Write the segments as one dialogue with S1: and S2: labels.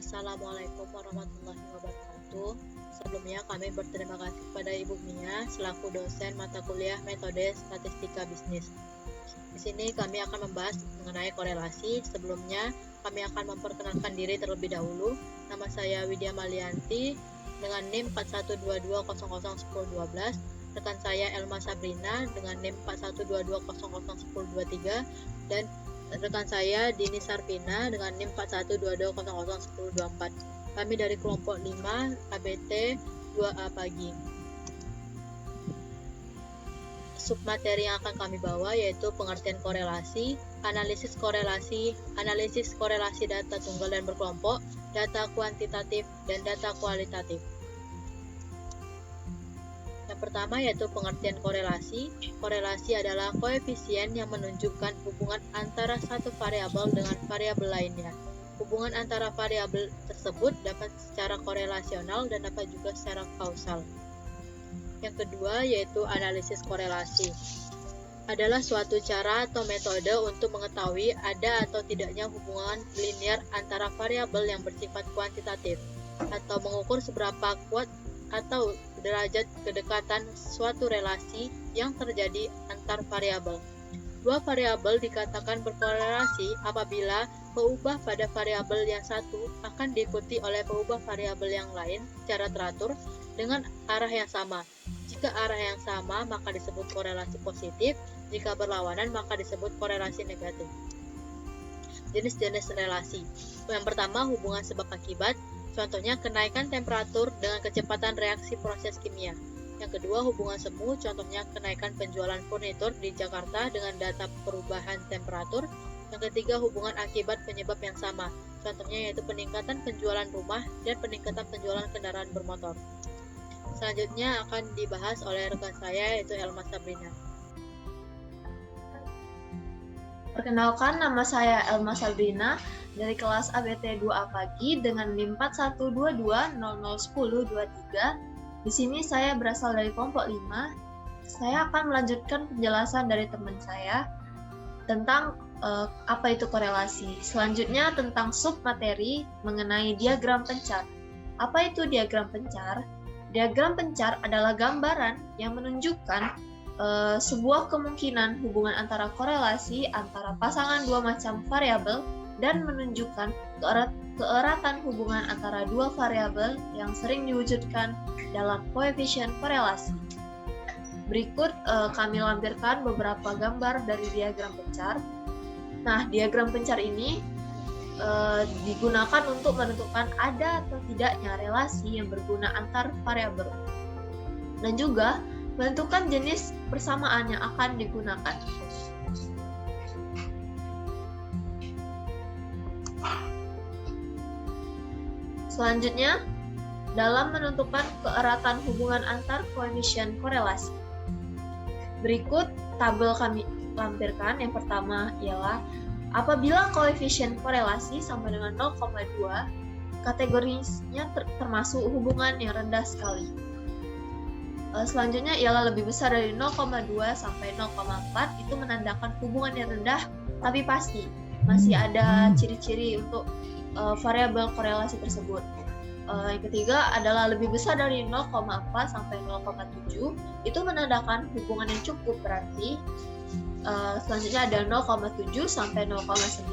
S1: Assalamualaikum warahmatullahi wabarakatuh. Sebelumnya kami berterima kasih kepada Ibu Mia selaku dosen mata kuliah Metode Statistika Bisnis. Di sini kami akan membahas mengenai korelasi. Sebelumnya kami akan memperkenalkan diri terlebih dahulu. Nama saya Widya Malianti dengan NIM 4122001012. Rekan saya Elma Sabrina dengan NIM 4122001023 dan rekan saya Dini Sarvina dengan NIM 4122001024. Kami dari kelompok 5 KBT 2A pagi. Submateri yang akan kami bawa yaitu pengertian korelasi, analisis korelasi data tunggal dan berkelompok, data kuantitatif dan data kualitatif. Yang pertama yaitu pengertian korelasi. Korelasi adalah koefisien yang menunjukkan hubungan antara satu variabel dengan variabel lainnya. Hubungan antara variabel tersebut dapat secara korelasional dan dapat juga secara kausal. Yang kedua yaitu analisis korelasi. Adalah suatu cara atau metode untuk mengetahui ada atau tidaknya hubungan linear antara variabel yang bersifat kuantitatif atau mengukur seberapa kuat atau derajat kedekatan suatu relasi yang terjadi antar variabel. Dua variabel dikatakan berkorelasi apabila peubah pada variabel yang satu akan diikuti oleh peubah variabel yang lain secara teratur dengan arah yang sama. Jika arah yang sama maka disebut korelasi positif, jika berlawanan maka disebut korelasi negatif. Jenis-jenis relasi. Yang pertama hubungan sebab akibat. Contohnya kenaikan temperatur dengan kecepatan reaksi proses kimia. Yang kedua hubungan semu, contohnya kenaikan penjualan furnitur di Jakarta dengan data perubahan temperatur. Yang ketiga hubungan akibat penyebab yang sama, contohnya yaitu peningkatan penjualan rumah dan peningkatan penjualan kendaraan bermotor. Selanjutnya akan dibahas oleh rekan saya yaitu Elma Sabrina.
S2: Perkenalkan, nama saya Elma Sabrina dari kelas ABT 2A pagi dengan NIM 4122001023. Di sini saya berasal dari kelompok 5. Saya akan melanjutkan penjelasan dari teman saya tentang apa itu korelasi. Selanjutnya tentang submateri mengenai diagram pencar. Apa itu diagram pencar? Diagram pencar adalah gambaran yang menunjukkan sebuah kemungkinan hubungan antara korelasi antara pasangan dua macam variabel dan menunjukkan keeratan hubungan antara dua variabel yang sering diwujudkan dalam koefisien korelasi. Berikut kami lampirkan beberapa gambar dari diagram pencar. Nah, diagram pencar ini digunakan untuk menentukan ada atau tidaknya relasi yang berguna antar variabel dan juga menentukan jenis persamaan yang akan digunakan. Selanjutnya, dalam menentukan keeratan hubungan antar koefisien korelasi. Berikut tabel kami lampirkan. Yang pertama ialah apabila koefisien korelasi sama dengan 0,2, kategorinya termasuk hubungan yang rendah sekali. Selanjutnya ialah lebih besar dari 0,2 sampai 0,4, itu menandakan hubungan yang rendah tapi pasti. Masih ada ciri-ciri untuk variabel korelasi tersebut. Yang ketiga adalah lebih besar dari 0,4 sampai 0,7, itu menandakan hubungan yang cukup berarti. Selanjutnya ada 0,7 sampai 0,9,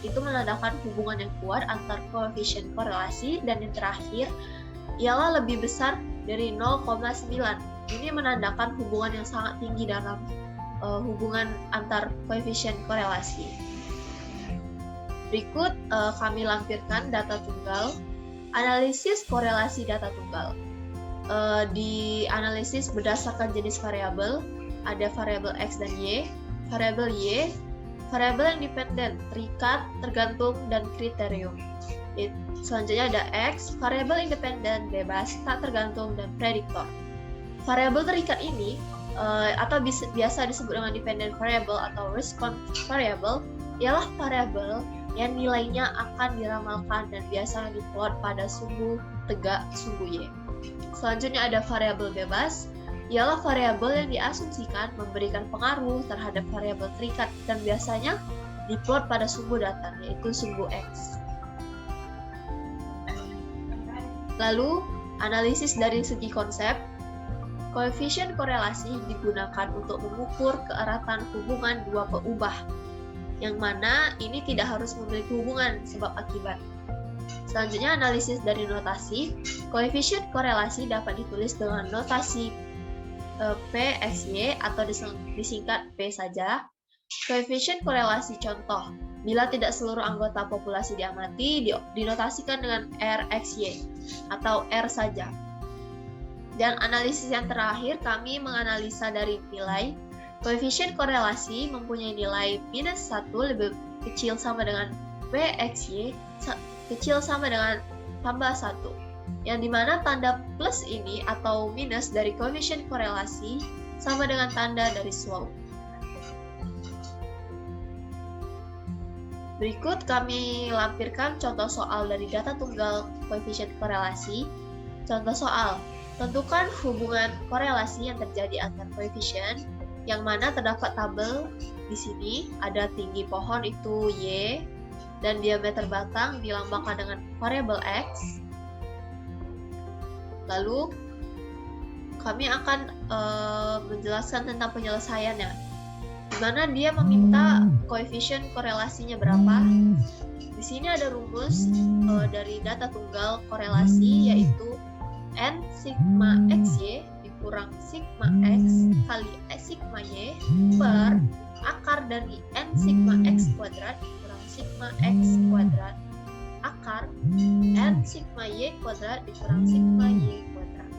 S2: itu menandakan hubungan yang kuat antar koefisien korelasi. Dan yang terakhir ialah lebih besar dari 0,9. Ini menandakan hubungan yang sangat tinggi dalam hubungan antar koefisien korelasi. Berikut kami lampirkan data tunggal. Analisis korelasi data tunggal. Dianalisis berdasarkan jenis variabel. Ada variabel X dan Y. Variabel Y, variabel yang dependen, terikat, tergantung, dan kriterium. Selanjutnya ada X, variabel independen, bebas, tak tergantung, dan prediktor. Variabel terikat ini atau biasa disebut dengan dependent variable atau response variable ialah variabel yang nilainya akan diramalkan dan biasa diplot pada sumbu tegak sumbu Y. Selanjutnya ada variabel bebas, ialah variabel yang diasumsikan memberikan pengaruh terhadap variabel terikat dan biasanya diplot pada sumbu data, yaitu sumbu X. Lalu, analisis dari segi konsep. Koefisien korelasi digunakan untuk mengukur keeratan hubungan dua peubah, yang mana ini tidak harus memiliki hubungan sebab akibat. Selanjutnya, analisis dari notasi. Koefisien korelasi dapat ditulis dengan notasi PXY atau disingkat P saja. Koefisien korelasi contoh. Bila tidak seluruh anggota populasi diamati, dinotasikan dengan RXY atau R saja. Dan analisis yang terakhir, kami menganalisa dari nilai. Koefisien korelasi mempunyai nilai minus 1 lebih kecil sama dengan PXY kecil sama dengan tambah 1. Yang dimana tanda plus ini atau minus dari koefisien korelasi sama dengan tanda dari slope. Berikut kami lampirkan contoh soal dari data tunggal koefisien korelasi. Contoh soal. Tentukan hubungan korelasi yang terjadi antar koefisien, yang mana terdapat tabel di sini. Ada tinggi pohon itu Y, dan diameter batang dilambangkan dengan variabel X. Lalu, kami akan menjelaskan tentang penyelesaiannya, di mana dia meminta koefisien korelasinya berapa. Di sini ada rumus dari data tunggal korelasi, yaitu N sigma XY dikurang sigma X kali sigma Y per akar dari N sigma X kuadrat dikurang sigma X kuadrat akar N sigma Y kuadrat dikurang sigma Y kuadrat.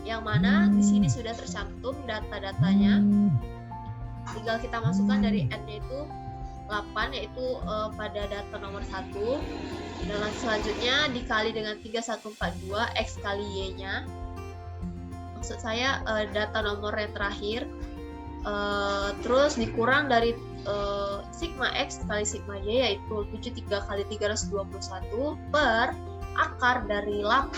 S2: Yang mana di sini sudah tercantum data-datanya. Tinggal kita masukkan dari N-nya itu 8, yaitu pada data nomor 1. Dan selanjutnya dikali dengan 3142 X kali Y-nya. Maksud saya data nomor yang terakhir. Terus dikurang dari sigma X kali sigma Y, yaitu 73 kali 321 per akar dari 8,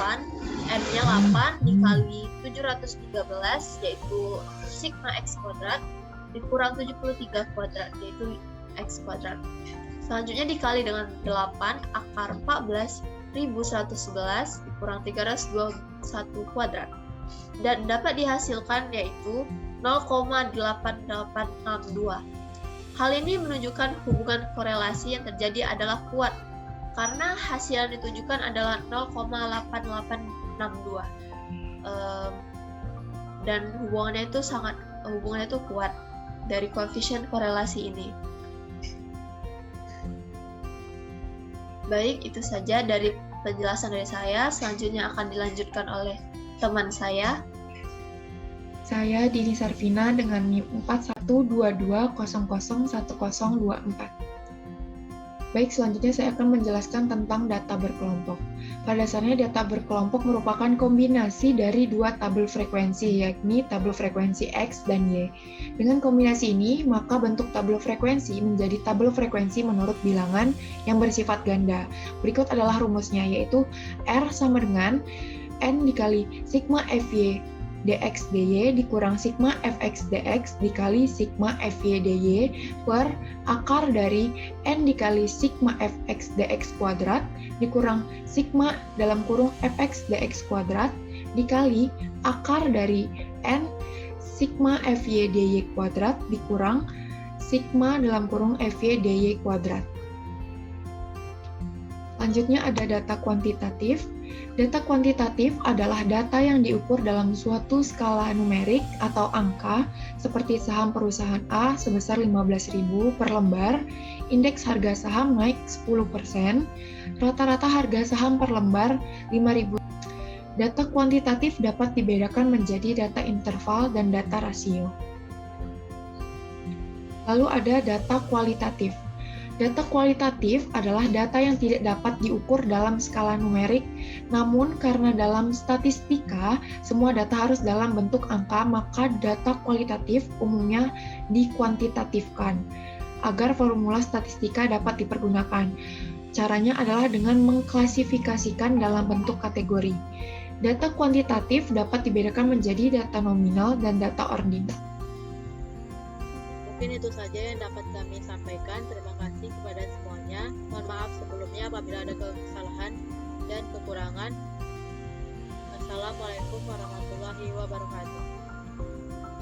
S2: N-nya 8 dikali 713, yaitu sigma X kuadrat dikurang 73 kuadrat, yaitu X kuadrat. Selanjutnya dikali dengan 8 akar 14.111 dikurang 321 kuadrat. Dan dapat dihasilkan yaitu 0,8862. Hal ini menunjukkan hubungan korelasi yang terjadi adalah kuat, karena hasil yang ditunjukkan adalah 0,8862. Dan hubungannya itu kuat dari koefisien korelasi ini. Baik, itu saja dari penjelasan dari saya. Selanjutnya akan dilanjutkan oleh teman saya.
S3: Saya Dini Sarvina dengan NIM 4122001024. Baik, selanjutnya saya akan menjelaskan tentang data berkelompok. Pada dasarnya data berkelompok merupakan kombinasi dari dua tabel frekuensi, yakni tabel frekuensi X dan Y. Dengan kombinasi ini, maka bentuk tabel frekuensi menjadi tabel frekuensi menurut bilangan yang bersifat ganda. Berikut adalah rumusnya, yaitu R sama dengan N dikali sigma FY dx dy dikurang sigma fx dx dikali sigma fy dy per akar dari N dikali sigma fx dx kuadrat dikurang sigma dalam kurung fx dx kuadrat dikali akar dari N sigma fy dy kuadrat dikurang sigma dalam kurung fy dy kuadrat. Selanjutnya ada data kuantitatif. Data kuantitatif adalah data yang diukur dalam suatu skala numerik atau angka, seperti saham perusahaan A sebesar 15.000 per lembar, indeks harga saham naik 10%, rata-rata harga saham per lembar 5.000. Data kuantitatif dapat dibedakan menjadi data interval dan data rasio. Lalu ada data kualitatif. Data kualitatif adalah data yang tidak dapat diukur dalam skala numerik, namun karena dalam statistika semua data harus dalam bentuk angka, maka data kualitatif umumnya dikuantitatifkan agar formula statistika dapat dipergunakan. Caranya adalah dengan mengklasifikasikan dalam bentuk kategori. Data kuantitatif dapat dibedakan menjadi data nominal dan data ordinal.
S1: Mungkin itu saja yang dapat kami sampaikan. Terima kasih kepada semuanya. Mohon maaf sebelumnya apabila ada kesalahan dan kekurangan. Wassalamualaikum warahmatullahi wabarakatuh.